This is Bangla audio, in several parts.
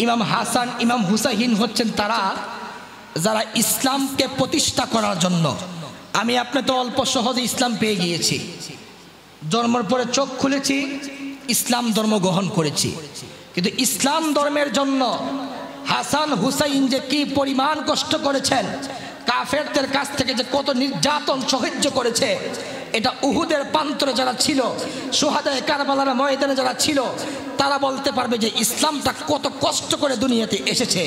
ইমাম হাসান ইমাম হুসাইন হচ্ছেন তারা যারা ইসলামকে প্রতিষ্ঠা করার জন্য, আমি আপনি তো অল্প সহজে ইসলাম পেয়ে গিয়েছি, জন্মের পরে চোখ খুলেছি, ইসলাম ধর্ম গ্রহণ করেছি, কিন্তু ইসলাম ধর্মের জন্য হাসান হুসাইন যে কি পরিমাণ কষ্ট করেছেন, কাফেরদের কাছ থেকে যে কত নির্যাতন সহ্য করেছে, এটা উহুদের প্রান্তরে যারা ছিল, শুহাদায়ে কারবালার ময়দানে যারা ছিল, তারা বলতে পারবে যে ইসলামটা কত কষ্ট করে দুনিয়াতে এসেছে।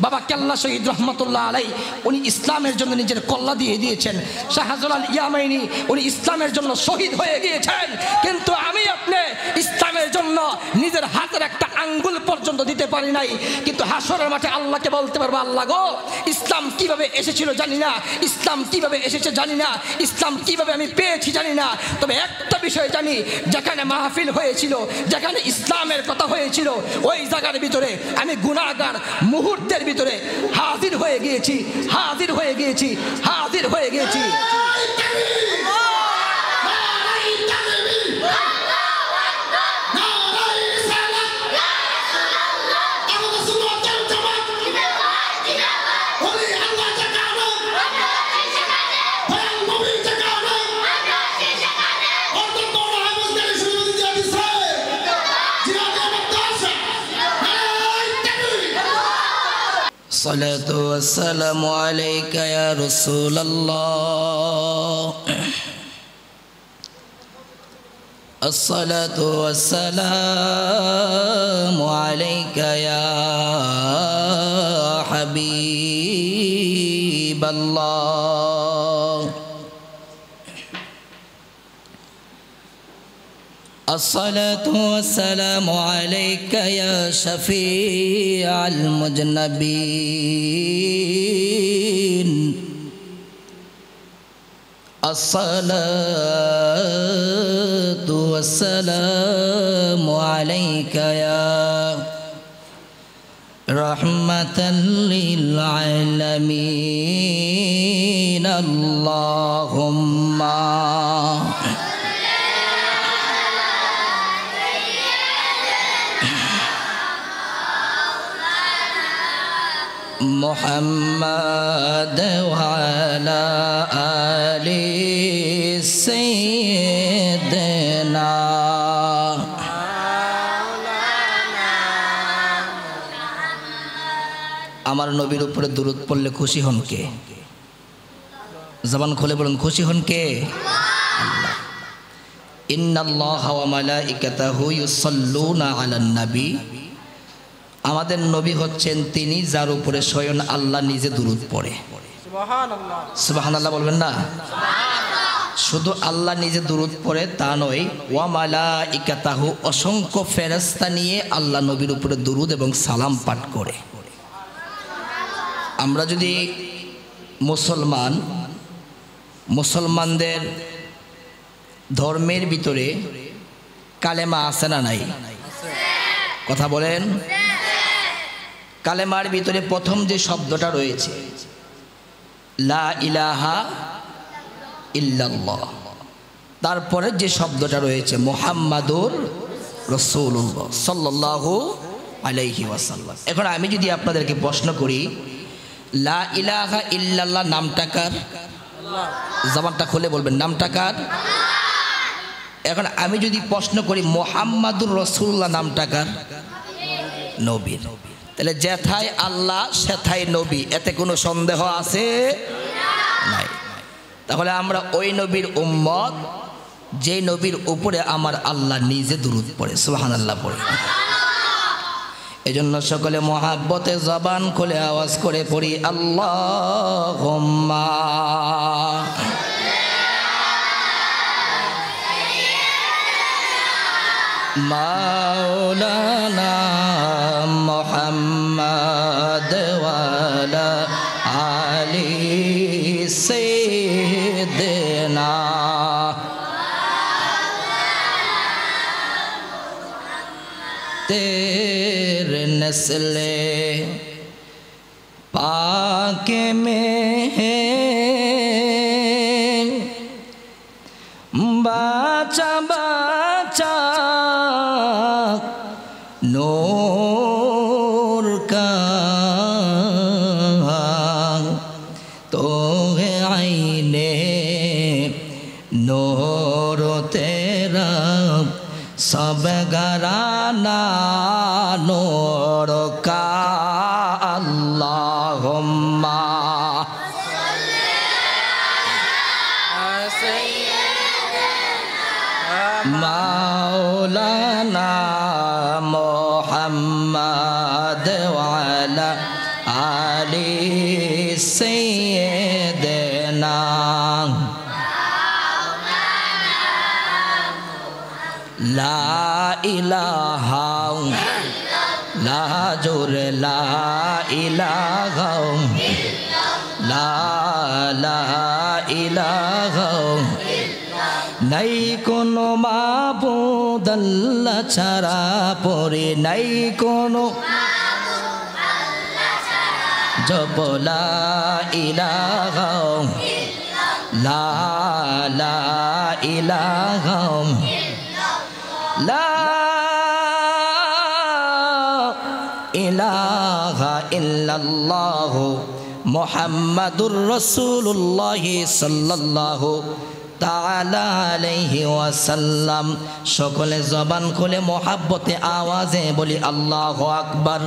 বাবা কেল্লা শহীদ রহমতুল্লাহ আলাই উনি ইসলামের জন্য নিজের কল্লা দিয়ে দিয়েছেন। শাহজালাল ইয়ামাইনি উনি ইসলামের জন্য শহীদ হয়ে গিয়েছেন, কিন্তু আমি আপনি ইসলামের জন্য নিজের হাতের একটা আঙ্গুল পর্যন্ত দিতে পারি নাই। কিন্তু হাসরের মাঠে আল্লাহকে বলতে পারবো, আল্লাহ গো, ইসলাম কিভাবে এসেছিল জানি না, ইসলাম কিভাবে এসেছে জানি না, ইসলাম কিভাবে আমি পেয়েছি জানি না, তবে একটা বিষয় জানি, যেখানে মাহফিল হয়েছিল, যেখানে ইসলামের কথা হয়েছিল, ওই জায়গার ভিতরে আমি গুনাহগার মুহূর্তের ভিতরে হাজির হয়ে গিয়েছি, হাজির হয়ে গিয়েছি, হাজির হয়ে গিয়েছি। الصلاة والسلام عليك يا رسول الله، الصلاة والسلام عليك يا حبيب الله، الصلاة والسلام عليك يا شفيع المذنبين، الصلاة والسلام عليك يا رحمة للعالمين، اللهم محمد وعلى آل سيدنا আমার নবীর উপরে দুরূদ পড়লে খুশি হন কে? জবান খুলে বলুন, খুশি হন কে? আল্লাহ। ইন্নাল্লাহা ওয়া মালাইকাতাহু ইউসাল্লুনা আলান নবী, আমাদের নবী হচ্ছেন তিনি যার উপরে স্বয়ং আল্লাহ নিজে দুরূদ পড়ে। সুবহানাল্লাহ, সুবহানাল্লাহ বলবেন না? শুধু আল্লাহ নিজে দুরূদ পড়ে তা নয়, ওয়া মালাইকাতাহু অসংখ্য ফেরেশতা নিয়ে আল্লাহ নবীর উপরে দুরূদ এবং সালাম পাঠ করে। আমরা যদি মুসলমানদের ধর্মের ভিতরে কালেমা আছে না নাই? কথা বলেন। কালেমার ভিতরে প্রথম যে শব্দটা রয়েছে লা ইলাহা ইল্লাল্লাহ, তারপরে যে শব্দটা রয়েছে মুহাম্মাদুর রাসূলুল্লাহ সাল্লাল্লাহু আলাইহি ওয়াসাল্লাম। এখন আমি যদি আপনাদেরকে প্রশ্ন করি, লা ইলাহা ইল্লাল্লাহ নামটা কার? জবানটা খুলে বলবেন, নামটা কার? এখন আমি যদি প্রশ্ন করি মুহাম্মাদুর রাসূলুল্লাহ নামটা কার? নবীর। তাহলে যেথায় আল্লাহ সেথায় নবী, এতে কোনো সন্দেহ আছে নাই? তাহলে আমরা ওই নবীর উম্মত যে নবীর উপরে আমার আল্লাহ নিজে দুরূদ পড়ে, সুবহানাল্লাহ পড়ে। এজন্য সকলে মহাব্বতে জবান খুলে আওয়াজ করে পড়ি, আল্লাহুম্মা মাওলানা মুহাম্মদ ওয়ালা আলি সাইয়্যিদিনা तेरे नस्ले पाक में बाचा बाचा नूर محمد وعلى آل سيدنا لا إله لا جور لا إله لا لا إله নাই কোনো মাবুদ আল্লাহ ছাড়া পরে নাই কোনো জপ লা ইলাহা লা লা ইলাহা লা ইলাহা ইল্লাল্লাহ মুহাম্মাদুর রাসূলুল্লাহ সাল্লাল্লাহু তাআলা আলাইহি ওয়াসাল্লাম। সকলে জবান খুলে মোহাব্বতে আওয়াজে বলি আল্লাহু আকবার,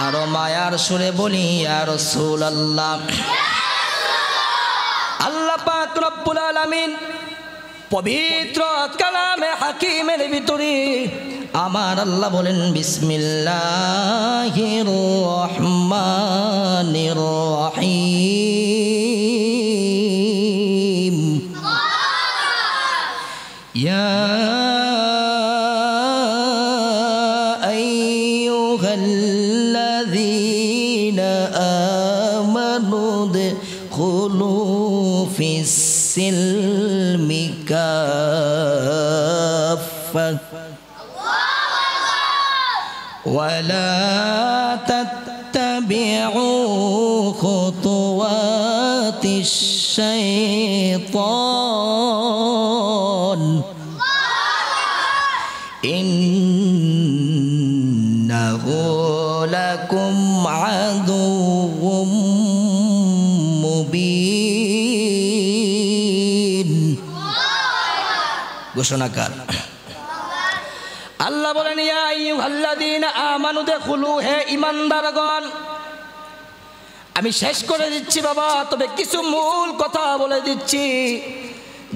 আরো মায়ার সুরে বলি ইয়া রাসূলুল্লাহ। আল্লাহ পাক রব্বুল আলামিন পবিত্র কালামে হাকিমের ভিতরে আমার আল্লাহ বলেন বিসমিল্লাহির রহমানির রহিম ইয়া আইয়ুহাল্লাযীনা আমানু দুখুলু ফিস সিলমি কাফা ولا تتبعوا خطوات الشيطان إنه لكم عدو مبين ঘোষণাকার আল্লাহ বলেন ইয়া আইয়ুহাল্লাযীনা আমানু দুখুলু, হে ঈমানদারগণ। আমি শেষ করে দিচ্ছি বাবা, তবে কিছু মূল কথা বলে দিচ্ছি।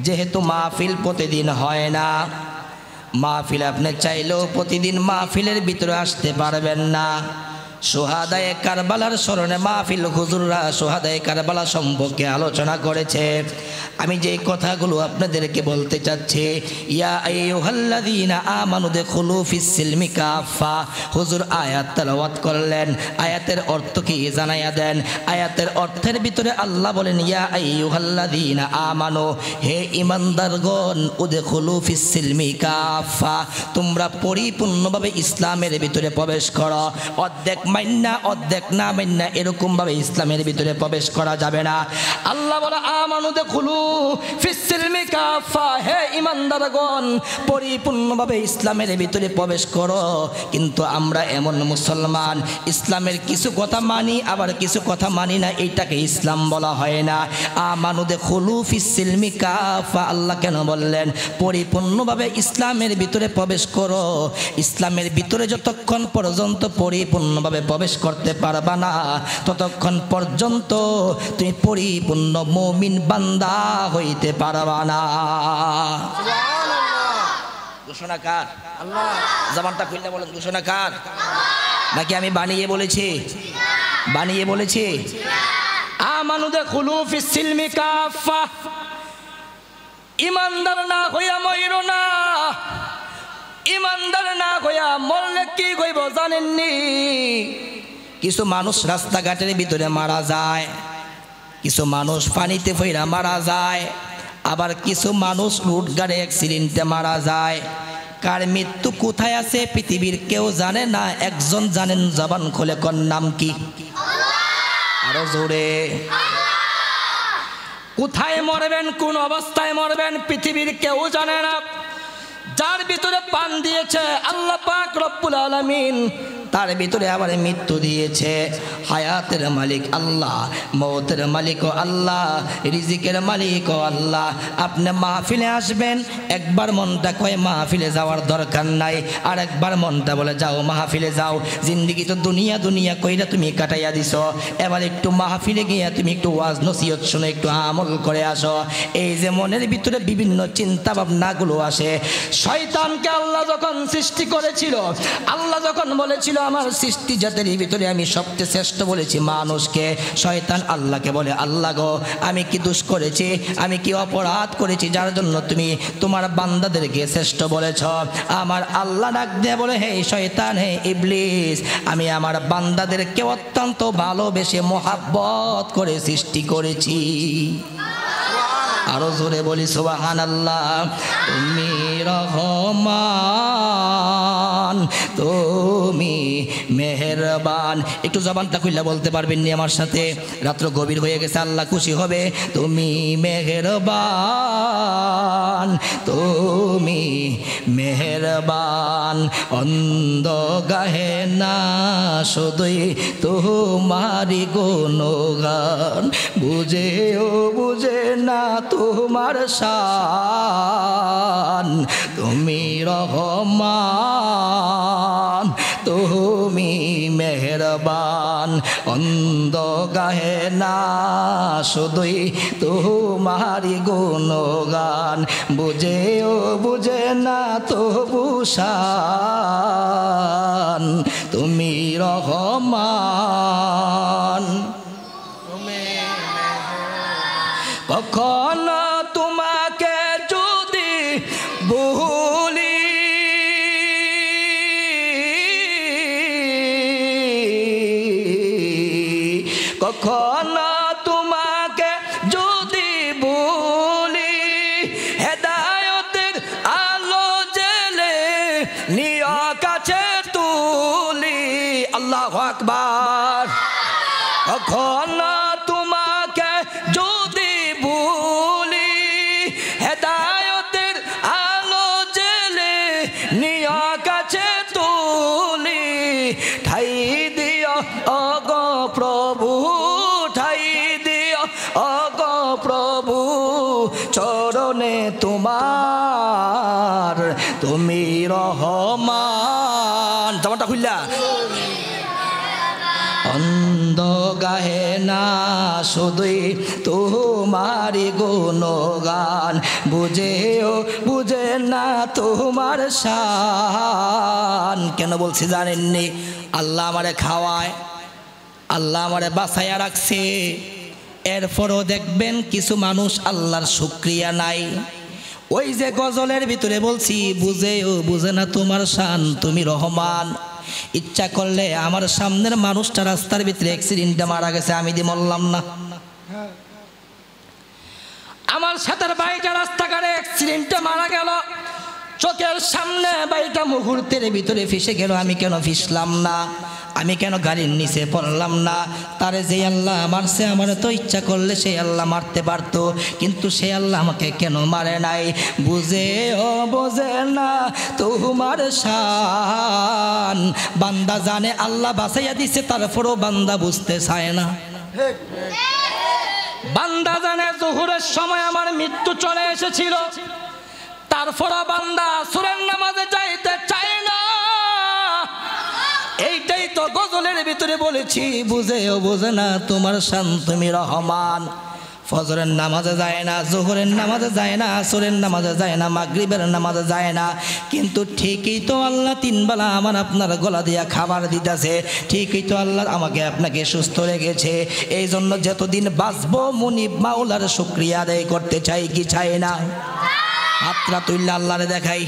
যেহেতু মাহফিল প্রতিদিন হয় না, মাহফিল আপনি চাইলেও প্রতিদিন মাহফিলের ভিতরে আসতে পারবেন না। শুহাদায়ে কারবালার স্মরণে মাহফিল, হুজুররা শুহাদায়ে কারবালা সম্পর্কে আলোচনা করেছে। আমি যে কথাগুলো আপনাদেরকে বলতে চাচ্ছি, ইয়া আইয়ুহাল্লাযীনা আমানু দুখুলু ফিস সিলমি কাফা, হুজুর আয়াত তেলাওয়াত করলেন। আয়াতের অর্থ কি জানাইয়া দেন। আয়াতের অর্থের ভিতরে আল্লাহ বলেন ইয়া আইয়ুহাল্লাযীনা আমানু, হে ঈমানদারগণ, উদখুলু ফিস সিলমি কাফা, তোমরা পরিপূর্ণভাবে ইসলামের ভিতরে প্রবেশ করো। অর্ধেক মাইন্না অর্ধেক না মাইন্না এরকম ভাবে ইসলামের ভিতরে প্রবেশ করা যাবে না। আল্লাহ বলে আমানু দুখুলু ফিস সিলমি কাফা, হে ঈমানদারগণ, পরিপূর্ণভাবে ইসলামের ভিতরে প্রবেশ করো। কিন্তু আমরা এমন মুসলমান, ইসলামের কিছু কথা মানি আবার কিছু কথা মানি না, এইটাকে ইসলাম বলা হয় না। আমানু দুখুলু ফিস সিলমি কাফা, আল্লাহ কেন বললেন পরিপূর্ণভাবে ইসলামের ভিতরে প্রবেশ করো? ইসলামের ভিতরে যতক্ষণ পর্যন্ত পরিপূর্ণভাবে প্রবেশ করতে পারবা না, ততক্ষণ পর্যন্ত তুমি পরিপূর্ণ মুমিন বান্দা হইতে পারবা না। ঘোষণা কার? আল্লাহ। জবানটা খুললে বলেন ঘোষণা কার? নাকি আমি বানিয়ে বলেছি? বানিয়ে বলেছি? আমানু দুখুলু ফিস সিলমি কাফা, ইমানদার না হইয়া মইরো না। ইমানদার না হইয়া মরলে কি হইব জানেননি? কিছু মানুষ রাস্তাঘাটের ভিতরে মারা যায়, কিছু মানুষ পানিতে পইরা মারা যায়, আবার কিছু মানুষ রোড গাড়ি অ্যাক্সিডেন্টে মারা যায়। কার মৃত্যু কোথায় আছে পৃথিবীর কেউ জানে না, একজন জানেন, জবান খুলে কোন নাম কি? আরো জোরে। কোথায় মরবেন, কোন অবস্থায় মরবেন পৃথিবীর কেউ জানে না। যার ভিতরে পান দিয়েছে আল্লাহ পাক রব্বুল আলামিন, তার ভিতরে আবার মৃত্যু দিয়েছে। হায়াতের মালিক আল্লাহ, মৌতের মালিকও আল্লাহ, রিজিকের মালিকও আল্লাহ। আপনি মাহফিলে আসবেন, একবার মনটা কয় মাহফিলে যাওয়ার দরকার নাই, আর একবার মনটা বলে যাও মাহফিলে যাও। জিন্দিগি তো দুনিয়া দুনিয়া কইরা তুমি কাটাইয়া দিছ, এবার একটু মাহফিলে গিয়া তুমি একটু ওয়াজ নসিহত শুনে একটু আমল করে আসো। এই যে মনের ভিতরে বিভিন্ন চিন্তা ভাবনাগুলো আসে, শয়তানকে আল্লাহ যখন সৃষ্টি করেছিল, আল্লাহ যখন বলেছিল আমার সৃষ্টি জাতির ভিতরে আমি সবচেয়ে শ্রেষ্ঠ বলেছি মানুষকে, শয়তান আল্লাহকে বলে আল্লাহ গো আমি কি দোষ করেছি, আমি কি অপরাধ করেছি যার জন্য তুমি তোমার বান্দাদেরকে শ্রেষ্ঠ বলেছ? আমার আল্লাহ ডাক দিয়ে বলে হে শয়তান, হে ইবলিস, আমি আমার বান্দাদেরকে অত্যন্ত ভালোবেসে মোহাব্বত করে সৃষ্টি করেছি। আরো জোরে বলি সুবহানাল্লাহ। তুমি রহমান, তুমি মেহেরবান। একটু জবানটা খুললা বলতে পারবেন নি আমার সাথে? রাত্র গভীর হয়ে গেছে, আল্লাহ খুশি হবে। তুমি মেহেরবান, তুমি মেহেরবান, অন্ধ গাহে না শুধুই তোমারি গুণগান, বুঝেও বুঝে না তোমার শান। তুমি রহমান, তুমি মেহেরবান, অন্ধ গাহে না শুধুই তোমারি গুণগান, বুঝেও বুঝে না তবু শান। তুমি রহমান। কখনো তোমাকে যদি ভুলি, কখনো তোমাকে যদি ভুলি, হেদায়েতের আলো জেলে নিয় কাছে তুলি। আল্লাহু আকবার। কখনো তোমাকে যদি ভুলি, হেদায়েতের আলো জেলে নিয় কাছে তুলি, ঠাই দিও ওগো প্রভু, ঠাই দিও ওগো প্রভু চরণে তোমার, তুমি রহমান। জামাটা খুললা। অন্ধ গাহে না শুধুই তোমারি গুণগান, বুঝেও বুঝে না তোমার শান। কেন বলছি জানেননি? আল্লাহ আমারে খাওয়ায়, আল্লাহ আমারে বাঁচাইয়া রাখছে, এরপরও দেখবেন কিছু মানুষ আল্লাহর শুকরিয়া নাই। ওই যে গজলের ভিতরে বলছি, বুঝেও বুঝে না তোমার শান, তুমি রহমান। ইচ্ছা করলে আমার সামনের মানুষটা রাস্তার ভিতরে অ্যাক্সিডেন্টে মারা গেছে, আমি দি মরলাম না। আমার সাথের ভাইটা রাস্তাঘাটে অ্যাক্সিডেন্টে মারা গেল, চোখের সামনে বাড়িটা মুহূর্তের ভিতরে ফেসে গেল, আমি কেন ফিসলাম না? আমি কেন গাড়ির নিচে পড়লাম না? তারে যে আল্লাহ মারছে, আমার তো ইচ্ছা করলে সেই আল্লাহ মারতে পারতো, কিন্তু সে আল্লাহ আমাকে কেন মারে নাই? বুঝে ও বোঝে না তোমার শান। বান্দা জানে আল্লাহ বাঁচাইয়া দিছে, তারপরও বান্দা বুঝতে চায় না। বান্দা জানে জোহরের সময় আমার মৃত্যু চলে এসেছিল, তারপরও বান্দা আসরের নামাজে যাইতে চায় না। এইটাই তো গজলের ভিতরে বলেছি, বুঝেও বোঝে না তোমার শান, তুমি রহমান। ফজরের নামাজে যায় না, জোহরের নামাজে যায় না, আসরের নামাজে যায় না, মাগরিবের নামাজে যায় না, কিন্তু ঠিকই তো আল্লাহ তিন বেলা আমার আপনার গলা দিয়া খাবার দিতেছে, ঠিকই তো আল্লাহ আমাকে আপনাকে সুস্থ রেখেছে। এই জন্য যতদিন বাঁচবো মুনিব মাওলার শুকরিয়া আদায় করতে চাই কি চাই না? হাতরা তুইল্লা আল্লাহরে দেখাই।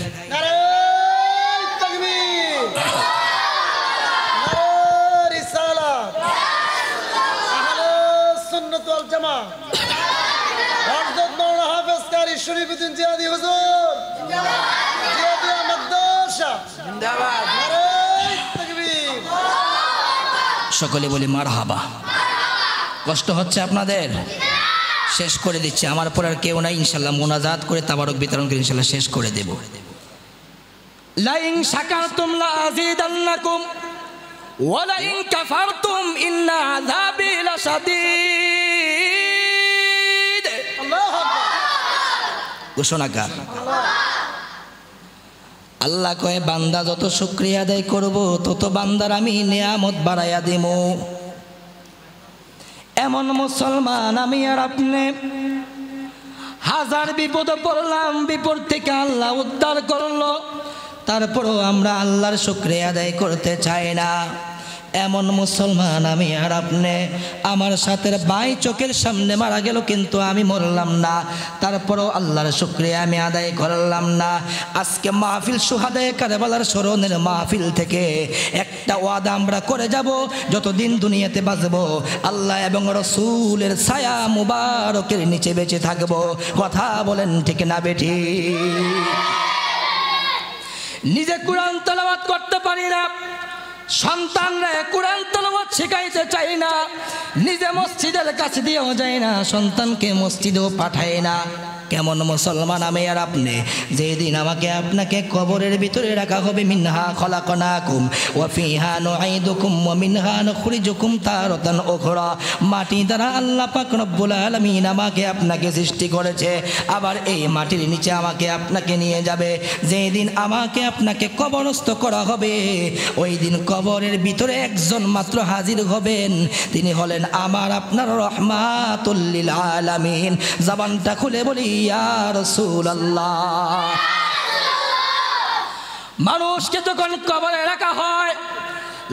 সকলে বলি মারহাবা। কষ্ট হচ্ছে আপনাদের? শেষ করে দিচ্ছি, আমার পর আর কেউ নাই, ইনশাল্লাহ মোনাজাত করে তাবারক বিতরণ করে ইনশাল্লাহ শেষ করে দেব। লাইন শাকারতুম লাযিদান্নাকুম ওয়ালা ইন কাফারতুম ইন্না আযাবি লাশাদীদ। আল্লাহু আকবার। ঘোষণাকার আল্লাহ কয় বান্দা যত শুকরিয়া আদায় করব তত বান্দার আমি নিয়ামত বাড়াইয়া দিব। এমন মুসলমান আমি আর আপনি, হাজার বিপদে পড়লাম, বিপদ থেকে আল্লাহ উদ্ধার করলো, তারপরও আমরা আল্লাহর শুকরিয়া আদায় করতে চাই না। এমন মুসলমান আমি আর আপনি। আমার সাথে ভাই চোখের সামনে মারা গেল কিন্তু আমি মরলাম না, তারপরও আল্লাহর শুকরিয়া আমি আদায় করলাম না। আজকে মাহফিল সুহাদায়ে কারবালার স্মরণের মাহফিল থেকে একটা ওয়াদা আমরা করে যাব, যতদিন দুনিয়াতে বাঁচব আল্লাহ এবং রসুলের ছায়া মুবারকের নিচে বেঁচে থাকব। কথা বলেন ঠিক না বেঠি? নিজে কোরআন তেলাওয়াত করতে পারি না, সন্তানরা কোরআন তেলাওয়াত শেখাইতে চাই না, নিজে মসজিদের কাছে দিয়েও যায় না, সন্তানকে মসজিদেও পাঠায় না। কেমন মুসলমান আমি আর আপনি? যেদিন আমাকে আপনাকে কবরের ভিতরে রাখা হবে, মিনহা খলাকনাকুম ওয়া ফিহা নুঈদুকুম ওয়া মিনহা নুখরিজুকুম তারাতান উখরা। মাটি দ্বারা আল্লাহ পাক রব্বুল আলামিন আমাকে আপনাকে সৃষ্টি করেছে, আবার এই মাটির নিচে আমাকে আপনাকে নিয়ে যাবে। যেদিন আমাকে আপনাকে কবরস্থ করা হবে, ওই দিন কবরের ভিতরে একজন মাত্র হাজির হবেন, তিনি হলেন আমার আপনার রহমাতুল লিল আলামিন। জবানটা খুলে বলি ইয়া রাসূলুল্লাহ। মানুষকে যখন কবরে রাখা হয়,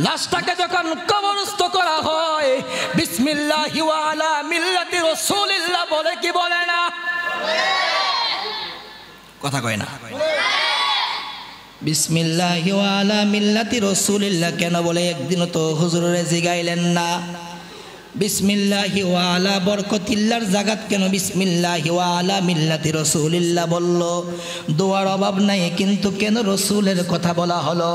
লাশটাকে যখন কবরস্থ করা হয়, বিসমিল্লাহি ওয়া আলা মিল্লাতি রাসূলিল্লাহ বলে কি বলে না? কথা কয় না? বিসমিল্লাহি ওয়া আলা মিল্লাতি রাসূলিল্লাহ কেন বলে? একদিনও তো হুজুরে জিগাইলেন না বিসমিল্লাহি ওয়া আলা বরকতিল্লাহর জাগাত কেন বিসমিল্লাহি ওয়া আলা মিল্লাতি রাসূলিল্লাহ বলল? দোয়ার অভাব নাই, কিন্তু কেন রসুলের কথা বলা হলো?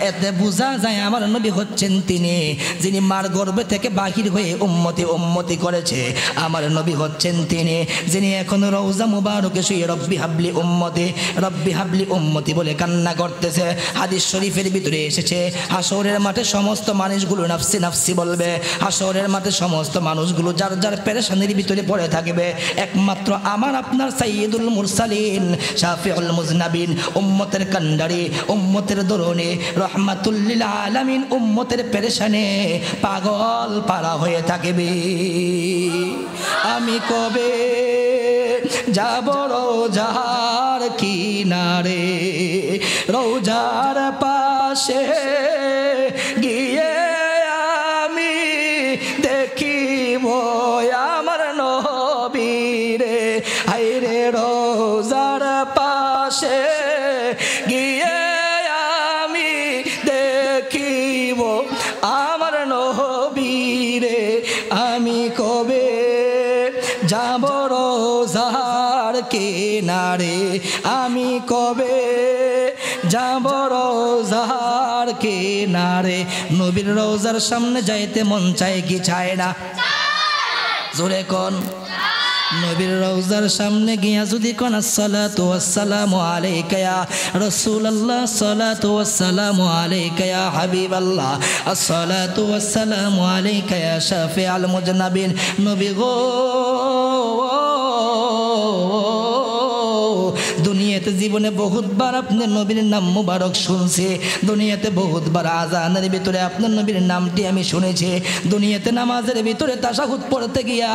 এতে বোঝা যায় আমার নবী হচ্ছেন তিনি যিনি মার গর্ভে থেকে বাহির হয়ে উম্মতি উম্মতি করেছে। আমার নবী হচ্ছেন তিনি যিনি এখন রওজা মুবারকে শুয়ে রব্বি হাবলি উম্মতি, রব্বি হাবলি উম্মতি বলে কান্না করতেছে। হাদিস শরীফের ভিতরে এসেছে, হাসরের মাঠে সমস্ত মানুষগুলো নাফসি নাফসি বলবে। হাসরের মাঠে সমস্ত মানুষগুলো যার যার পেরেশানির ভিতরে পড়ে থাকবে, একমাত্র আমার আপনার সাইয়্যিদুল মুরসালিন শাফিউল মুজনাবিন উম্মতের কান্ডারি, উম্মতের দরুনে রহমাতুল লিল আলামিন উম্মতের পেরেশানে পাগল পারা হয়ে থাকবে। আমি কবে যাব রোজার কিনারে, রোজার পাশে গিয়ে দেখিব আমার নবীরে। হায়রে রোজার পাশে গিয়ে আমি দেখিব আমার নবীরে। আমি কবে যাব রোজার কিনারে, আমি কবে যাব রোজার কিনারে। নবীর রোজার সামনে যাইতে মন চায় কি চায় না? জোরে কোন। নবীর রওজার সামনে গিয়া যদি কোন আসসালাতু ওয়াসসালামু আলাইকা ইয়া রাসূলুল্লাহ, সালাতু ওয়াসসালামু আলাইকা ইয়া হাবিবাল্লাহ, আসসালাতু ওয়াসসালামু আলাইকা ইয়া শাফিউল মুজনাবিন। নবী গো, দুনিয়াতে জীবনে বহুতবার আপনার নবীর নাম মুবারক শুনছি, দুনিয়াতে বহুতবার আজানের ভিতরে আপনার নবীর নামটি আমি শুনেছি, দুনিয়াতে নামাজের ভিতরে তাশাহুদ পড়তে গিয়া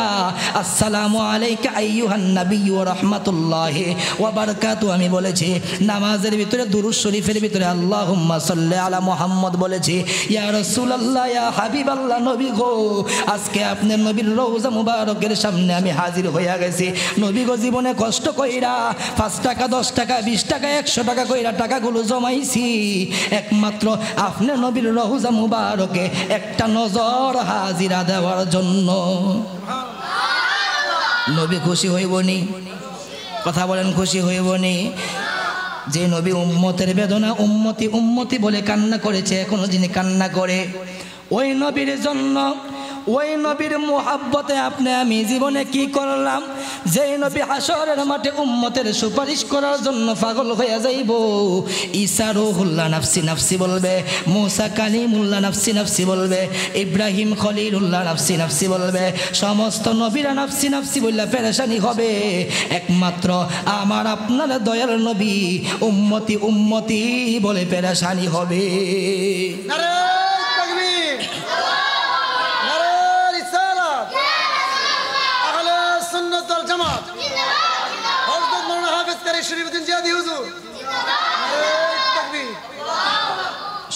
আসসালামু আলাইকা আইয়ুহান নাবিয়্যু ওয়া রাহমাতুল্লাহি ওয়া বারাকাতুহু আমি বলেছি, নামাজের ভিতরে দুরূদ শরীফের ভিতরে আল্লাহুম্মা সাল্লি আলা মুহাম্মদ বলেছি। ইয়া রাসূলুল্লাহ, ইয়া হাবিবাল্লাহ, নবী গো, আজকে আপনার নবীর রওজা মুবারকের সামনে আমি হাজির হইয়া গেছি। নবী গো, জীবনে কষ্ট কইরা 5 টাকা 10 টাকা 20 টাকা 100 টাকা কইরা টাকাগুলো জমাইছি একমাত্র আপনার নবীর রওজা মুবারকে একটা নজর হাজিরা দেওয়ার জন্য। নবী খুশি হইবনি? কথা বলেন, খুশি হইবনি? যে নবী উম্মতের বেদনা উম্মতি উম্মতি বলে কান্না করেছে, এখনো যিনি কান্না করে, ওই নবীর জন্য ওই নবীর মুহাব্বতে আপনি আমি জীবনে কি করলাম? যেই নবী হাসরের মাঠে উম্মতের সুপারিশ করার জন্য পাগল হয়ে যাইব। ঈসা রূহুল্লাহ নাফসি নাফসি বলবে, মুসা কালিমুল্লাহ নাফসি নাফসি বলবে, ইব্রাহিম খলিলুল্লাহ নাফসি নাফসি বলবে, সমস্ত নবীরা নাফসি নাফসি বললে পেরেশানি হবে। একমাত্র আমার আপনার দয়াল নবী উম্মতি উম্মতি বলে পেরেশানি হবে।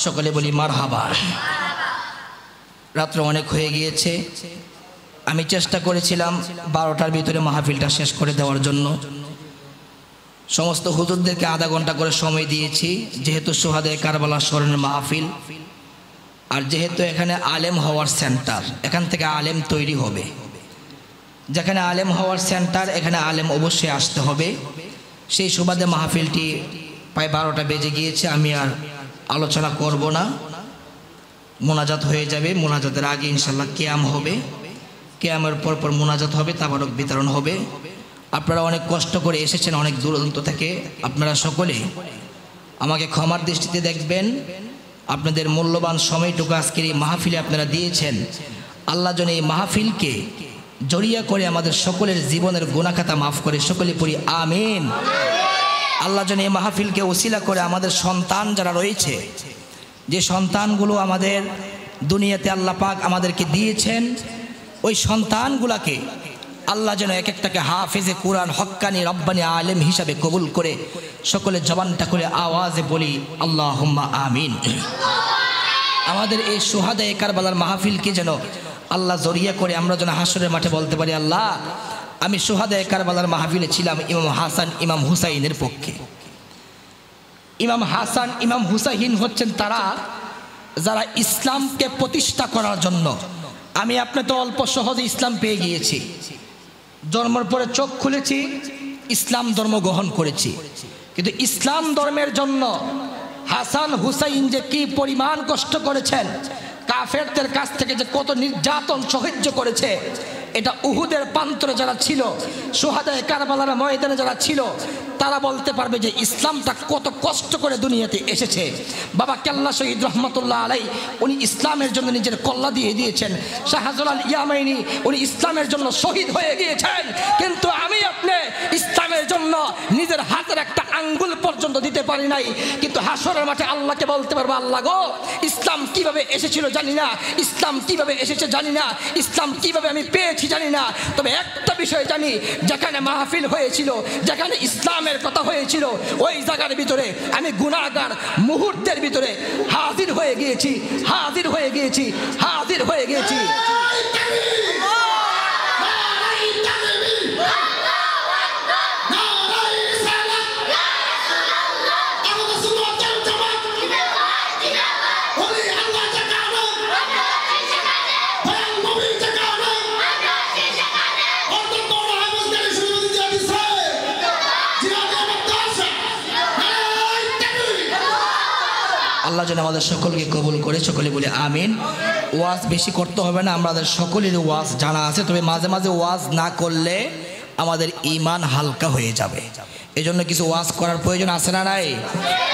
সকলে বলি মারহাবা। রাত্র অনেক হয়ে গিয়েছে। আমি চেষ্টা করেছিলাম 12টার ভিতরে মাহফিলটা শেষ করে দেওয়ার জন্য। সমস্ত হুজুরদেরকে আধা ঘন্টা করে সময় দিয়েছি, যেহেতু সোহাদায়ে কারবালার স্মরণের মাহফিল, আর যেহেতু এখানে আলেম হওয়ার সেন্টার, এখান থেকে আলেম তৈরি হবে। যেখানে আলেম হওয়ার সেন্টার, এখানে আলেম অবশ্যই আসতে হবে। সেই সুবাদে মাহফিলটি প্রায় 12টা বেজে গিয়েছে। আমি আর আলোচনা করব না, মোনাজাত হয়ে যাবে। মোনাজাতের আগে ইনশাল্লাহ কিয়াম হবে, কিয়ামের পর মোনাজাত হবে, তাবারক বিতরণ হবে। আপনারা অনেক কষ্ট করে এসেছেন অনেক দূরান্ত থেকে। আপনারা সকলে আমাকে ক্ষমার দৃষ্টিতে দেখবেন। আপনাদের মূল্যবান সময়টুকু আজকের এই মাহফিলে আপনারা দিয়েছেন। আল্লাহ যেন এই মাহফিলকে জড়িয়া করে আমাদের সকলের জীবনের গুনাহ-খাতা মাফ করে, সকলে পড়ি আমিন। আল্লাহ যেন এই মাহফিলকে ওসিলা করে আমাদের সন্তান যারা রয়েছে, যে সন্তানগুলো আমাদের দুনিয়াতে আল্লাহ পাক আমাদেরকে দিয়েছেন, ওই সন্তানগুলাকে আল্লাহ যেন এক একটাকে হাফেজে কোরআন, হক্কানি, রব্বানি আলেম হিসাবে কবুল করে সকলে জবানটা করে আওয়াজে বলি আল্লাহুম্মা আমিন। আমাদের এই সোহাদায়ে কারবালার মাহফিলকে যেন আল্লাহ জড়িয়া করে আমরা যেন হাসরের মাঠে বলতে পারি, আল্লাহ আমি সোহাদায়ে কারবালার মাহফিলে ছিলাম ইমাম হাসান ইমাম হুসাইনের পক্ষে। ইমাম হাসান ইমাম হুসাইন হচ্ছেন তারা যারা ইসলামকে প্রতিষ্ঠা করার জন্য, আমি আপনি তো অল্প সহজে ইসলাম পেয়ে গিয়েছি, জন্মের পরে চোখ খুলেছি, ইসলাম ধর্ম গ্রহণ করেছি। কিন্তু ইসলাম ধর্মের জন্য হাসান হুসাইন যে কি পরিমাণ কষ্ট করেছেন, কাফেরদের কাছ থেকে যে কত নির্যাতন সহ্য করেছে, এটা উহুদের প্রান্তরে যারা ছিল, সোহাদায়ে কারবালার ময়দানে যারা ছিল, তারা বলতে পারবে যে ইসলামটা কত কষ্ট করে দুনিয়াতে এসেছে। বাবা কেল্লা শহীদ রহমতুল্লাহ আলাই উনি ইসলামের জন্য নিজের কল্লা দিয়ে দিয়েছেন। শাহজালাল ইয়ামাইনি উনি ইসলামের জন্য শহীদ হয়ে গিয়েছেন। কিন্তু আমি আপনি ইসলামের জন্য নিজের হাতের একটা আঙ্গুল পর্যন্ত দিতে পারি নাই। কিন্তু হাসরের মাঠে আল্লাহকে বলতে পারবো, আল্লাহ গো ইসলাম কিভাবে এসেছিল জানি না, ইসলাম কিভাবে এসেছে জানি না, ইসলাম কিভাবে আমি পেয়েছি জানি না, তবে একটা বিষয় জানি, যেখানে মাহফিল হয়েছিল, যেখানে ইসলামের কথা হয়েছিল, ওই জায়গার ভিতরে আমি গুনাহগার মুহূর্তের ভিতরে হাজির হয়ে গিয়েছি, হাজির হয়ে গিয়েছি, হাজির হয়ে গিয়েছি। আল্লাহ যেন আমাদের সকলকে কবুল করে, সকলে বলে আমিন। ওয়াজ বেশি করতে হবে না, আমাদের সকলের ওয়াজ জানা আছে, তবে মাঝে মাঝে ওয়াজ না করলে আমাদের ঈমান হালকা হয়ে যাবে। এই জন্য কিছু ওয়াজ করার প্রয়োজন আছে না নাই?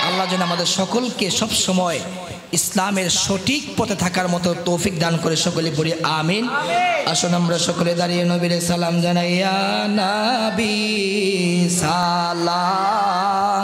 আল্লাহ যেন আমাদের সকলকে সব সময় ইসলামের সঠিক পথে থাকার মতো তৌফিক দান করে, সকলে বলি আমিন। আসুন আমরা সকলে দাঁড়িয়ে নবীর সালাম জানাই। ইয়া নবী সালাম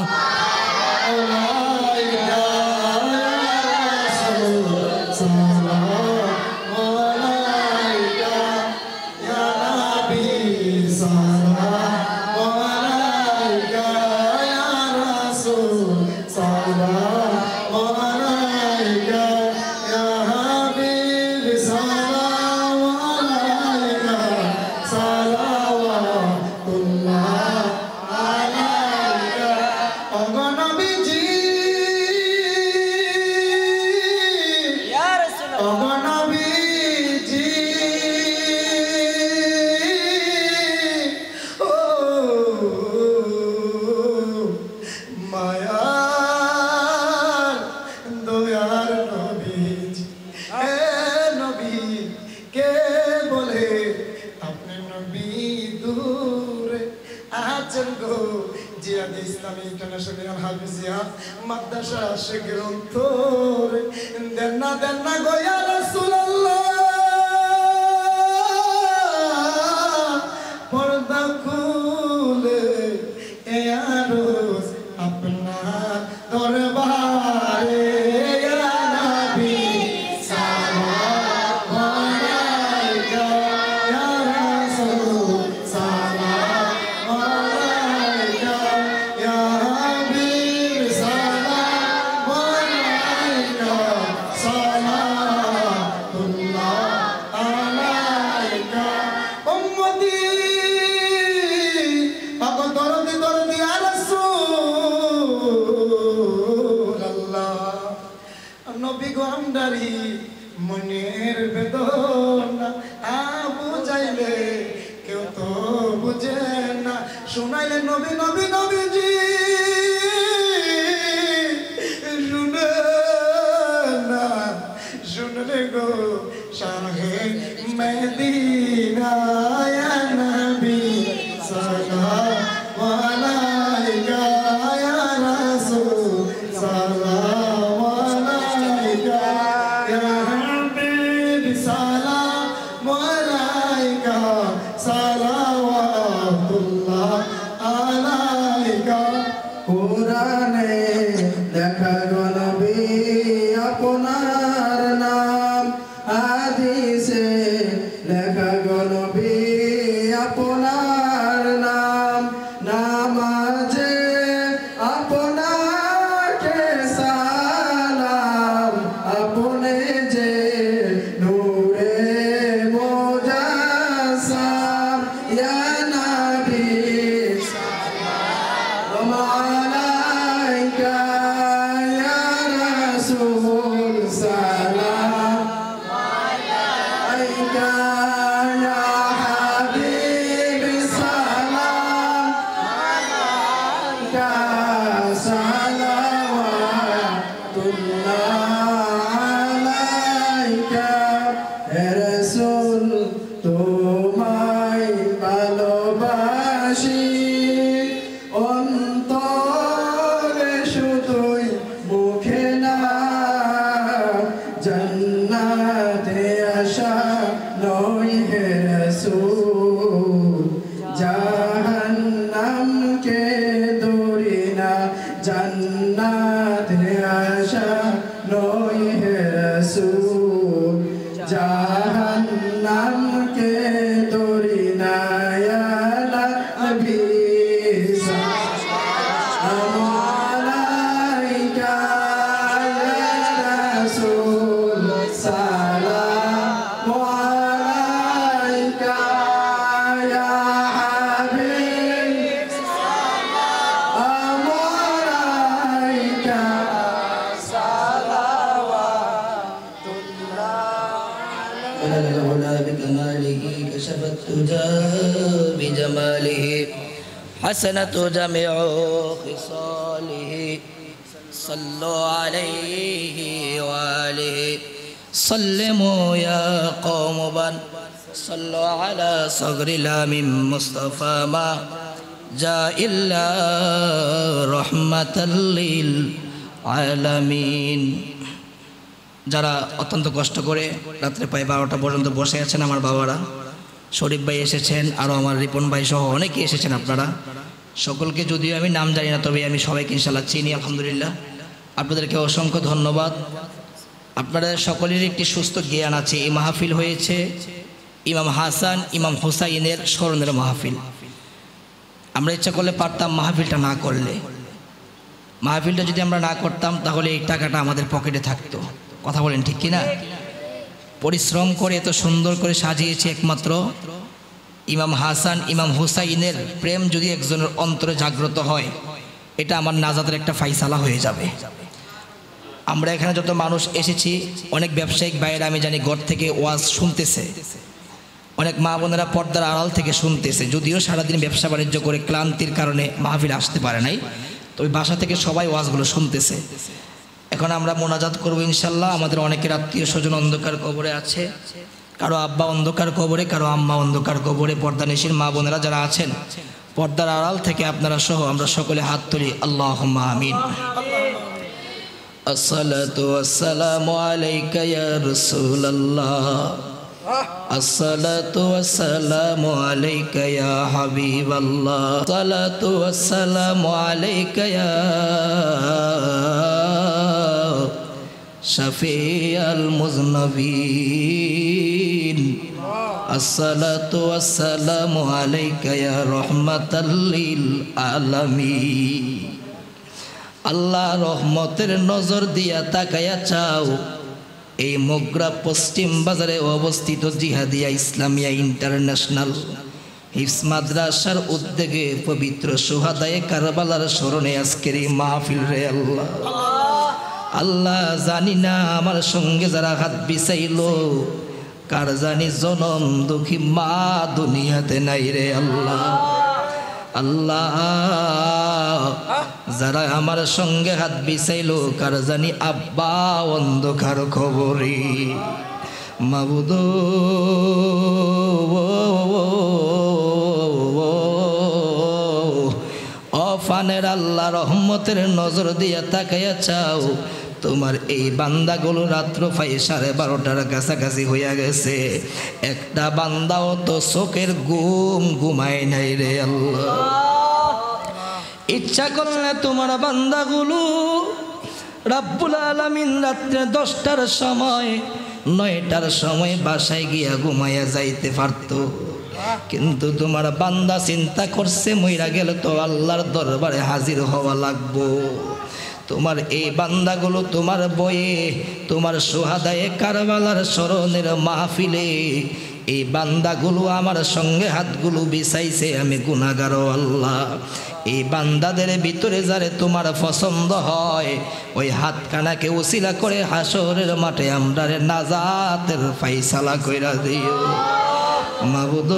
que জিয়াদি ইসলামী ইন্টারন্যাশনাল হাফিজিয়া মাদ্রাসা শেখের অন্তর দেন না গো ইয়া রাসূলুল্লাহ পর্দা খুলে এ আরজ আপনার দরবারে ইয়া নবী সালাম আলাইকা ইয়া রাসূল সালাম আলাইকা ইয়া হাবিব সালাম আলাইকা সালাতুল্লাহ আলাইকা উম্মতি বাবা দরদি দরদি ইয়া রাসূলুল্লাহ নবী গো আমদারি মনের বেদনা বুঝাইলে কেউ তো বুঝে না শুনাইলে নবী নবী নবীজি শুনে না শুনলে গো শাহে মদিনা ইয়া নবী সালাম আলাইকা ইয়া রাসূল সালাম আলাইকা ইয়া হাবিব সালাম আলাইকা সালাওয়াতুল্লাহ আলাইকা কুরআনে দেখা গো নবী আপনার নাম হাদিসে লেখা গো নবী আপনার নাম নামাজে আপনাকে সালাম আপনি যে নূরে মুজাসসাম ইয়া নবী সালাম আলাইকা ইয়া রাসূল সালাম আলাইকা ইয়া হাবিব সালাম আলাইকা সালাওয়াতুল্লাহ আলাইকা হে রাসূল তোমায় ভালোবাসি অন্তরে শুধুই মুখে না জান্নাতে আশা নয় হে রাসূল জাহান্নামকে দূরে না জান্নাতে আশা নয় হে রাসূল জাহান্নামকে দূরে না ইয়া নবী সালাম আলাইকা ইয়া রাসূল সালাম আলাইকা ইয়া হাবিব সালাম আলাইকা العلا بكماله كشف التجى بجماله حسنت جميع خصاله صلوا عليه وآله سلموا يا قوم بن صلوا على صغر لام مصطفى ما جاء إلا رحمة للعالمين যারা অত্যন্ত কষ্ট করে রাত্রে প্রায় 12টা পর্যন্ত বসে আছেন আমার বাবারা শরীফ ভাই এসেছেন আরও আমার রিপন ভাই সহ অনেকে এসেছেন আপনারা সকলকে যদিও আমি নাম জানি না তবে আমি সবাইকে ইনশাআল্লাহ চিনি আলহামদুলিল্লাহ আপনাদেরকে অসংখ্য ধন্যবাদ আপনারা সকলেরই একটি সুস্থ জ্ঞান আছে এই মাহফিল হয়েছে ইমাম হাসান ইমাম হুসাইনের স্মরণের মাহফিল আমরা ইচ্ছা করলে পারতাম মাহফিলটা না করলে মাহফিলটা যদি আমরা না করতাম তাহলে এই টাকাটা আমাদের পকেটে থাকতো কথা বলেন ঠিক কিনা পরিশ্রম করে এত সুন্দর করে সাজিয়েছে একমাত্র ইমাম হাসান ইমাম হুসাইনের প্রেম যদি একজনের অন্তরে জাগ্রত হয় এটা আমার নাজাতের একটা ফাইসালা হয়ে যাবে আমরা এখানে যত মানুষ এসেছি অনেক ব্যবসায়িক বাইরে আমি জানি ঘর থেকে ওয়াজ শুনতেছে অনেক মা বোনেরা পর্দার আড়াল থেকে শুনতেছে যদিও সারাদিন ব্যবসা বাণিজ্য করে ক্লান্তির কারণে মাহফিল আসতে পারে নাই তবে বাসা থেকে সবাই ওয়াজগুলো শুনতেছে এখন আমরা মোনাজাত করব ইনশাআল্লাহ আমাদের অনেকের আত্মীয় স্বজন অন্ধকার কবরে আছে কারো আব্বা অন্ধকার কবরে কারো আম্মা অন্ধকার কবরে পর্দানিশীর মা বোনেরা যারা আছেন পর্দার আড়াল থেকে আপনারা সহ আমরা সকলে হাত তুলি, আল্লাহুম্মা আমিন। আসসালাতু ওয়াসসালামু আলাইকা ইয়া রাসূলুল্লাহ, আসসালাতু ওয়াসসালামু আলাইকা ইয়া হাবিবাল্লাহ, আসসালাতু ওয়াসসালামু আলাইকা ইয়া শাফিয়াল মুযনবিন, আসসালাতু ওয়াসসালামু আলাইকা ইয়া রাহমাতাল লিল আলামিন। আল্লাহ রহমতের নজর দিয়া তাকায়া চাও এই মোগরা পশ্চিম বাজারে অবস্থিত জিহাদিয়া ইসলামিয়া ইন্টারন্যাশনাল হিফজ মাদ্রাসার উদ্যোগে পবিত্র শুহাদায়ে কারবালার স্মরণে আজকের এই মাহফিল রে আল্লাহ। আল্লাহ জানি না আমার সঙ্গে যারা হাত বিছাইলো কার জানি জনম দুঃখী মা দুনিয়াতে নাই রে আল্লাহ। আল্লাহ যারা আমার সঙ্গে হাত বিছাইলো কার জানি আব্বা অন্ধকার খবরে, মাবুদ অফানের আল্লাহ রহমতের নজর দিয়া তাকাইয়া চাও তোমার এই বান্দাগুলো রাত্র প্রায় 12:30 কাছাকাছি হইয়া গেছে, একটা বান্দাও তো চোখের ঘুম ঘুমায় নাই রে আল্লাহ। ইচ্ছা করলে তোমার বান্দাগুলো রাব্বুল আলামিন রাত্রে 10টার সময় 9টার সময় বাসায় গিয়া ঘুমাইয়া যাইতে পারত, কিন্তু তোমার বান্দা চিন্তা করছে মইরা গেলে তো আল্লাহর দরবারে হাজির হওয়া লাগবো। তোমার এই বান্দাগুলো তোমার বয়ে তোমার শুহাদায়ে কারবালার স্মরণের মাহফিলে এই বান্দাগুলো আমার সঙ্গে হাতগুলো বিছাইছে, আমি গুনাহগার আল্লাহ। এই বান্দাদের ভিতরে যারে তোমার পছন্দ হয় ওই হাতখানাকে ওসিলা করে হাসরের মাঠে আমরারে নাজাতের ফাইসালা কইরা দিও মাবুদ।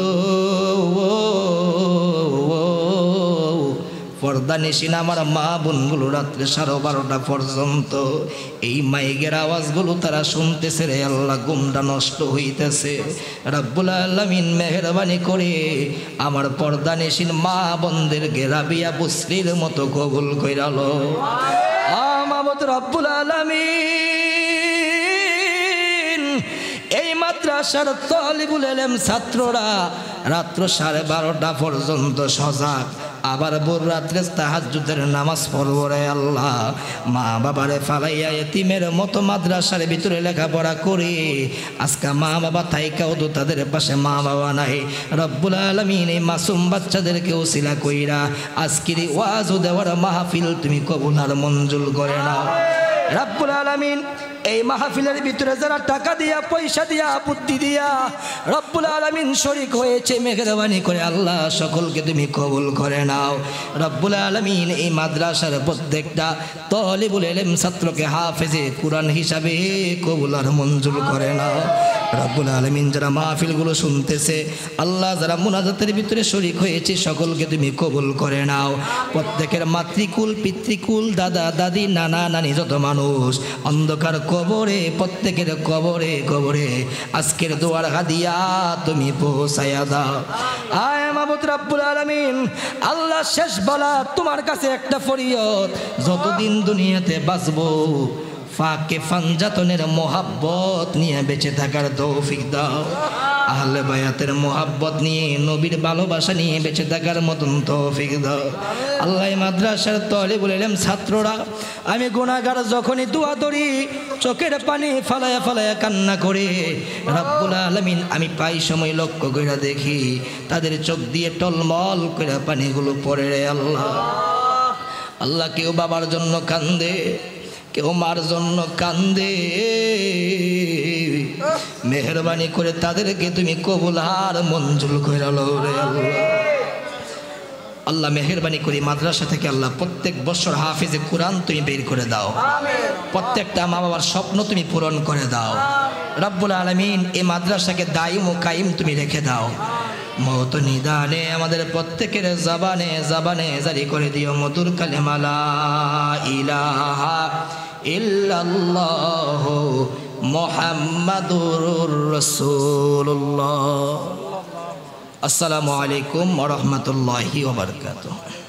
পর্দা নিশিন আমার মা বোনগুলো রাত্রে 12:30 পর্যন্ত এই মাইকের আওয়াজগুলো তারা শুনতেছে রে আল্লাহ, ঘুমটা নষ্ট হইতেছে। রাব্বুল আলামিন মেহেরবানি করে আমার পর্দা নিশিন মা বোনদের রাবিয়া বুসরির মতো কবুল কইরালো মাবুদ রাব্বুল আলামিন। এই মাদ্রাসার তালিবুল ইলম ছাত্ররা রাত্র 12:30 পর্যন্ত সজাগ, আবার ভোর রাত্রে তাহাজ্জুদের নামাজ পড়বো রে আল্লাহ। মা বাবারে ফালাইয়া এতিমের মতো মাদ্রাসার ভিতরে লেখাপড়া করে আজকে মা বাবা থাইকাও তো তাদের পাশে মা বাবা নাই। রব্বুল আলামিন এই মাসুম বাচ্চাদেরকে ওসিলা কইরা আজকের ওয়াজ ও দেওয়ার মাহফিল তুমি কবুল আর মঞ্জুর করে নাও রব্বুল আলামিন। এই মাহফিলের ভিতরে যারা টাকা দিয়া পয়সা দিয়া বুদ্ধি দিয়া রব্বুল আলামিন শরীক হয়েছে মেহেরবানি করে আল্লাহ সকলকে তুমি কবুল করে নাও রব্বুল আলামিন। এই মাদ্রাসার প্রত্যেকটা তালিবুল ইলম ছাত্রকে হাফেজে কুরআন হিসাবে কবুল আর মঞ্জুর করে নাও রব্বুল আলামিন। যারা মাহফিলগুলো শুনতেছে আল্লাহ, যারা মুনাজাতের ভিতরে শরীক হয়েছে সকলকে তুমি কবুল করে নাও। প্রত্যেকের মাতৃকুল পিতৃকুল দাদা দাদি নানা নানি যত মানুষ অন্ধকার কবরে প্রত্যেকের কবরে কবরে আজকের দোয়ার হাদিয়া তুমি পৌঁছায়া দাও আয় মাবুদ রব্বুল আলামিন। আল্লাহ শেষ বলা তোমার কাছে একটা ফরিয়াদ, যতদিন দুনিয়াতে বাঁচবো ফাঁকে ফানজাতনের মোহাব্বত নিয়ে বেঁচে থাকার তৌফিক দাও। আহলে বায়াতের মোহাব্বত নিয়ে নবীর ভালোবাসা নিয়ে বেঁচে থাকার মতন তৌফিক দাও আল্লাহ। মাদ্রাসার তালিবুল ইলম ছাত্ররা আমি গুনাহগার যখনই দোয়া ধরি চোখের পানি ফালায়া ফালায়া কান্না করে রব্বুল আলামিন আমি পাই সময় লক্ষ্য করে দেখি তাদের চোখ দিয়ে টলমল করে পানিগুলো পড়ে রে আল্লাহ। আল্লাহ কেউ বাবার জন্য কান্দে, কেউ মার জন্য কান্দে, মেহেরবানি করে তাদেরকে তুমি কবুল আর মঞ্জুর করে লও রে আল্লাহ। আল্লাহ মেহেরবানি করে মাদ্রাসা থেকে আল্লাহ প্রত্যেক বছর হাফেজে কুরআন তুমি বের করে দাও, প্রত্যেকটা মা বাবার স্বপ্ন তুমি পূরণ করে দাও রব্বুল আলামিন। এই মাদ্রাসাকে দায়িম ও কায়েম তুমি রেখে দাও। মত নিদানে আমাদের প্রত্যেকের জবানে জবানে জারি করে দিও মধুর কালেমা লা ইলাহা ইল্লাল্লাহ মুহাম্মাদুর রাসূলুল্লাহ। আসসালামু আলাইকুম ওয়া রাহমাতুল্লাহি ওয়া বারাকাতুহু।